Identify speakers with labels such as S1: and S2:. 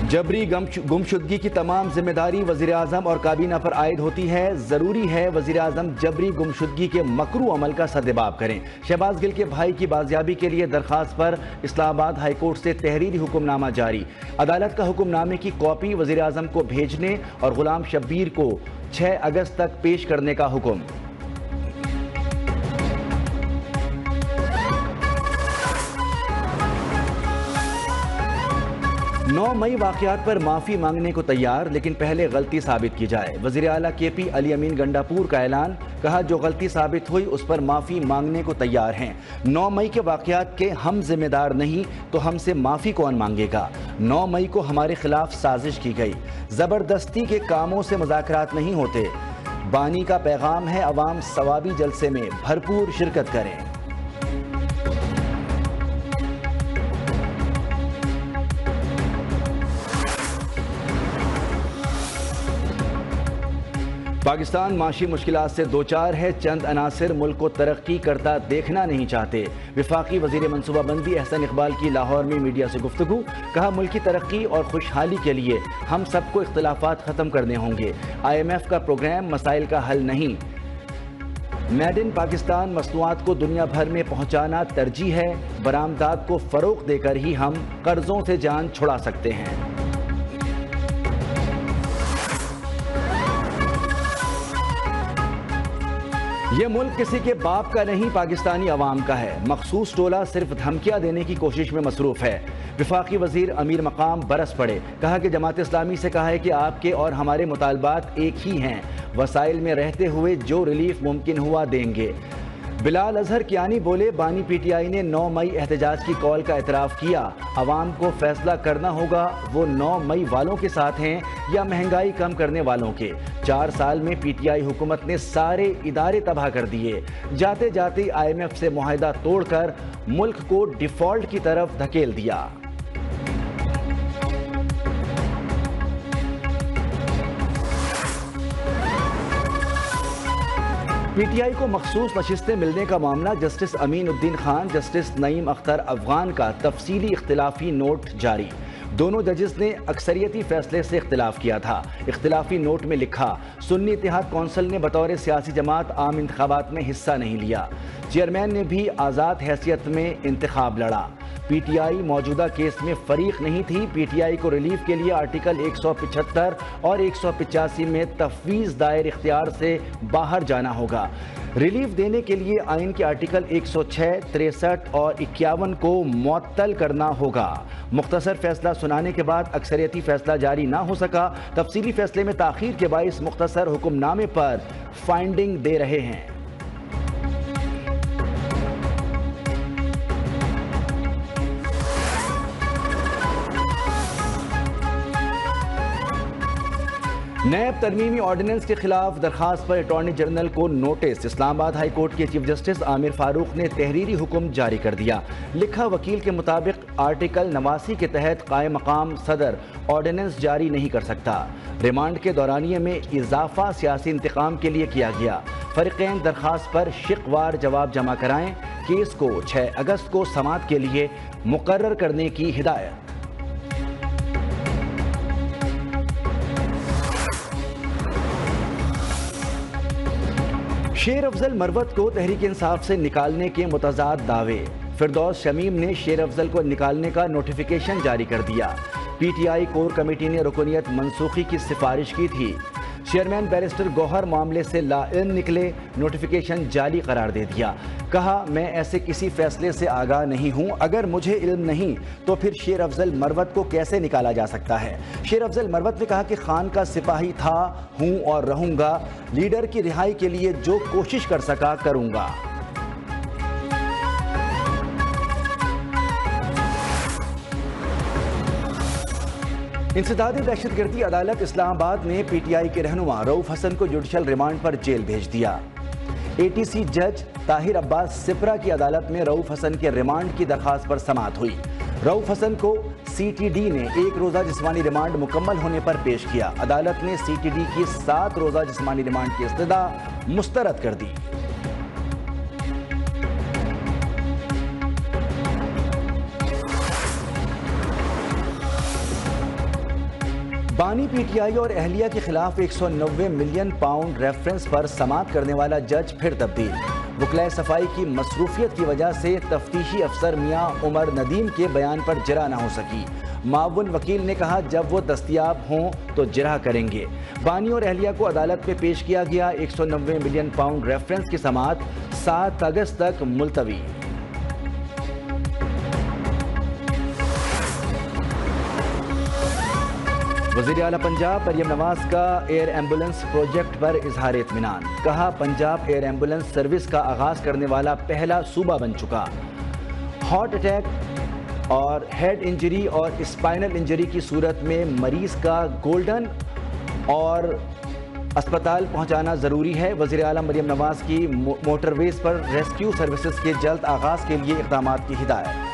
S1: جبری گمشدگی کی تمام ذمہ داری وزیر اعظم اور کابینہ پر عائد ہوتی ہے۔ ضروری ہے وزیر اعظم جبری گمشدگی کے مکروہ عمل کا سدباب کریں۔ شہباز گل کے بھائی کی بازیابی کے لیے درخواست پر اسلام آباد ہائی کورٹ سے تحریری حکم نامہ جاری۔ عدالت کا حکم نامے کی کاپی وزیر اعظم کو بھیجنے اور غلام شبیر کو 6 اگست تک پیش کرنے کا حکم۔ 9 مئی واقعات پر معافی مانگنے کو تیار، لیکن پہلے غلطی ثابت کی جائے۔ وزیر اعلیٰ کے پی علی امین گنڈاپور کا اعلان، کہا جو غلطی ثابت ہوئی اس پر معافی مانگنے کو تیار ہیں۔ 9 مئی کے واقعات کے ہم ذمہ دار نہیں تو ہم سے معافی کون مانگے گا؟ 9 مئی کو ہمارے خلاف سازش کی گئی، زبردستی کے کاموں سے مذاکرات نہیں ہوتے۔ بانی کا پیغام ہے عوام ثوابی جلسے میں بھرپور شرکت کریں۔ پاکستان معاشی مشکلات سے دوچار ہے، چند عناصر ملک کو ترقی کرتا دیکھنا نہیں چاہتے۔ وفاقی وزیر منصوبہ بندی احسن اقبال کی لاہور میں میڈیا سے گفتگو، کہا ملک کی ترقی اور خوشحالی کے لیے ہم سب کو اختلافات ختم کرنے ہوں گے۔ IMF کا پروگرام مسائل کا حل نہیں، میڈ ان پاکستان مصنوعات کو دنیا بھر میں پہنچانا ترجیح ہے۔ برآمدات کو فروغ دے کر ہی ہم قرضوں سے جان چھڑا سکتے ہیں۔ یہ ملک کسی کے باپ کا نہیں، پاکستانی عوام کا ہے۔ مخصوص ٹولہ صرف دھمکیاں دینے کی کوشش میں مصروف ہے۔ وفاقی وزیر امیر مقام برس پڑے، کہا کہ جماعت اسلامی سے کہا ہے کہ آپ کے اور ہمارے مطالبات ایک ہی ہیں، وسائل میں رہتے ہوئے جو ریلیف ممکن ہوا دیں گے۔ بلال اظہر کیانی بولے، بانی PTI نے 9 مئی احتجاج کی کال کا اعتراف کیا۔ عوام کو فیصلہ کرنا ہوگا وہ 9 مئی والوں کے ساتھ ہیں یا مہنگائی کم کرنے والوں کے۔ 4 سال میں PTI حکومت نے سارے ادارے تباہ کر دیے، جاتے جاتے IMF سے معاہدہ توڑ کر ملک کو ڈیفالٹ کی طرف دھکیل دیا۔ PTI کو مخصوص نشستیں ملنے کا معاملہ، جسٹس امین الدین خان، جسٹس نعیم اختر افغان کا تفصیلی اختلافی نوٹ جاری۔ دونوں ججز نے اکثریتی فیصلے سے اختلاف کیا تھا۔ اختلافی نوٹ میں لکھا، سنی اتحاد کونسل نے بطور سیاسی جماعت عام انتخابات میں حصہ نہیں لیا۔ چیئرمین نے بھی آزاد حیثیت میں انتخاب لڑا۔ PTI موجودہ کیس میں فریق نہیں تھی۔ PTI کو ریلیف کے لیے آرٹیکل 175 اور 185 میں تفویض دائر اختیار سے باہر جانا ہوگا۔ ریلیف دینے کے لیے آئین کے آرٹیکل 106، 63 اور 51 کو معطل کرنا ہوگا۔ مختصر فیصلہ سنانے کے بعد اکثریتی فیصلہ جاری نہ ہو سکا۔ تفصیلی فیصلے میں تاخیر کے باعث مختصر حکم نامے پر فائنڈنگ دے رہے ہیں۔ نیب ترمیمی آرڈیننس کے خلاف درخواست پر اٹارنی جنرل کو نوٹس۔ اسلام آباد ہائی کورٹ کے چیف جسٹس عامر فاروق نے تحریری حکم جاری کر دیا۔ لکھا، وکیل کے مطابق آرٹیکل 89 کے تحت قائم مقام صدر آرڈیننس جاری نہیں کر سکتا۔ ریمانڈ کے دورانیے میں اضافہ سیاسی انتقام کے لیے کیا گیا۔ فریقین درخواست پر شق وار جواب جمع کرائیں۔ کیس کو 6 اگست کو سماعت کے لیے مقرر کرنے کی ہدایت۔ شیر افضل مروت کو تحریک انصاف سے نکالنے کے متضاد دعوے۔ فردوس شمیم نے شیر افضل کو نکالنے کا نوٹیفیکیشن جاری کر دیا۔ PTI کور کمیٹی نے رکنیت منسوخی کی سفارش کی تھی۔ چیئرمین بیرسٹر گوہر معاملے سے لا علم نکلے، نوٹیفیکیشن جعلی قرار دے دیا۔ کہا، میں ایسے کسی فیصلے سے آگاہ نہیں ہوں، اگر مجھے علم نہیں تو پھر شیر افضل مروت کو کیسے نکالا جا سکتا ہے؟ شیر افضل مروت نے کہا کہ خان کا سپاہی تھا، ہوں اور رہوں گا، لیڈر کی رہائی کے لیے جو کوشش کر سکا کروں گا۔ انسداد دہشت گردی عدالت اسلام آباد نے PTI کے رہنما رؤف حسن کو جوڈیشل ریمانڈ پر جیل بھیج دیا۔ ATC جج طاہر عباس سپرا کی عدالت میں رؤف حسن کے ریمانڈ کی درخواست پر سماعت ہوئی۔ رؤف حسن کو CTD نے 1 روزہ جسمانی ریمانڈ مکمل ہونے پر پیش کیا۔ عدالت نے CTD کی 7 روزہ جسمانی ریمانڈ کی استدعا مسترد کر دی۔ بانی پی ٹی آئی اور اہلیہ کے خلاف 190 ملین پاؤنڈ ریفرنس پر سماعت کرنے والا جج پھر تبدیل۔ وکلائے صفائی کی مصروفیت کی وجہ سے تفتیشی افسر میاں عمر ندیم کے بیان پر جرح نہ ہو سکی۔ معاون وکیل نے کہا جب وہ دستیاب ہوں تو جرح کریں گے۔ بانی اور اہلیہ کو عدالت میں پیش کیا گیا۔ 190 ملین پاؤنڈ ریفرنس کی سماعت 7 اگست تک ملتوی۔ وزیر اعلیٰ پنجاب مریم نواز کا ایئر ایمبولنس پروجیکٹ پر اظہار اطمینان۔ کہا پنجاب ایئر ایمبولنس سروس کا آغاز کرنے والا پہلا صوبہ بن چکا۔ ہارٹ اٹیک اور ہیڈ انجری اور اسپائنل انجری کی صورت میں مریض کا گولڈن اور اسپتال پہنچانا ضروری ہے۔ وزیر اعلیٰ مریم نواز کی موٹر ویز پر ریسکیو سروسز کے جلد آغاز کے لیے اقدامات کی ہدایت۔